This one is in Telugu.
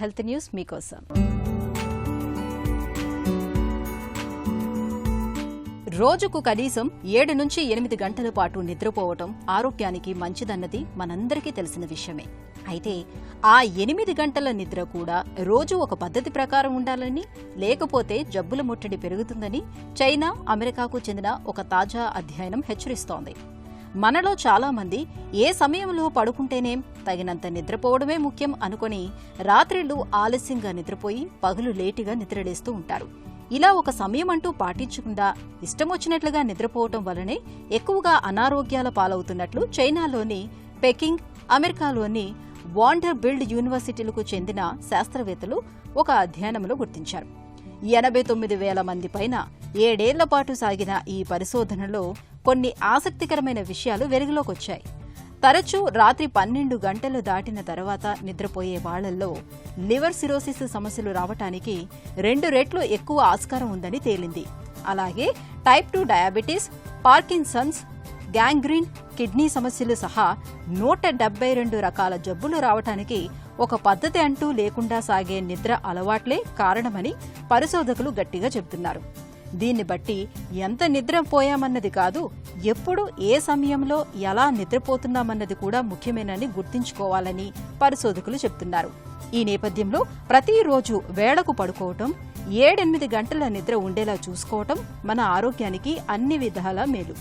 హెల్త్ న్యూస్ మీకోసం. రోజుకు కనీసం 7 నుంచి 8 గంటల పాటు నిద్రపోవటం ఆరోగ్యానికి మంచిదన్నది మనందరికీ తెలిసిన విషయమే. అయితే ఆ 8 గంటల నిద్ర కూడా రోజు ఒక పద్ధతి ప్రకారం ఉండాలని, లేకపోతే జబ్బుల ముట్టడి పెరుగుతుందని చైనా, అమెరికాకు చెందిన ఒక తాజా అధ్యయనం హెచ్చరిస్తోంది. మనలో చాలా మంది ఏ సమయంలో పడుకుంటేనేం, తగినంత నిద్రపోవడమే ముఖ్యం అనుకుని రాత్రిళ్లు ఆలస్యంగా నిద్రపోయి పగలు లేటుగా నిద్రలేస్తూ ఉంటారు. ఇలా ఒక సమయం అంటూ పాటించకుండా ఇష్టమొచ్చినట్లుగా నిద్రపోవటం వల్లనే ఎక్కువగా అనారోగ్యాల పాలవుతున్నట్లు చైనాలోని పెకింగ్, అమెరికాలోని వాండర్బిల్ట్ యూనివర్సిటీలకు చెందిన శాస్త్రవేత్తలు ఒక అధ్యయనంలో గుర్తించారు. 89,000 మంది పైన 7 ఏళ్ల పాటు సాగిన ఈ పరిశోధనలో కొన్ని ఆసక్తికరమైన విషయాలు వెలుగులోకొచ్చాయి. తరచూ రాత్రి 12 గంటలు దాటిన తర్వాత నిద్రపోయే వాళ్లలో లివర్ సిరోసిస్ సమస్యలు రావటానికి 2 రెట్లు ఎక్కువ ఆస్కారం ఉందని తేలింది. అలాగే type 2 diabetes, Parkinson's, gangrene, kidney సమస్యలు సహా 172 రకాల జబ్బులు రావటానికి ఒక పద్ధతి అంటూ లేకుండా సాగే నిద్ర అలవాట్లే కారణమని పరిశోధకులు గట్టిగా చెబుతున్నారు. దీన్ని బట్టి ఎంత నిద్రపోయామన్నది కాదు, ఎప్పుడు ఏ సమయంలో ఎలా నిద్రపోతున్నామన్నది కూడా ముఖ్యమేనని గుర్తుంచుకోవాలని పరిశోధకులు చెబుతున్నారు. ఈ నేపథ్యంలో ప్రతిరోజు వేళకు పడుకోవటం, 7-8 గంటల నిద్ర ఉండేలా చూసుకోవటం మన ఆరోగ్యానికి అన్ని విధాలా మేలు.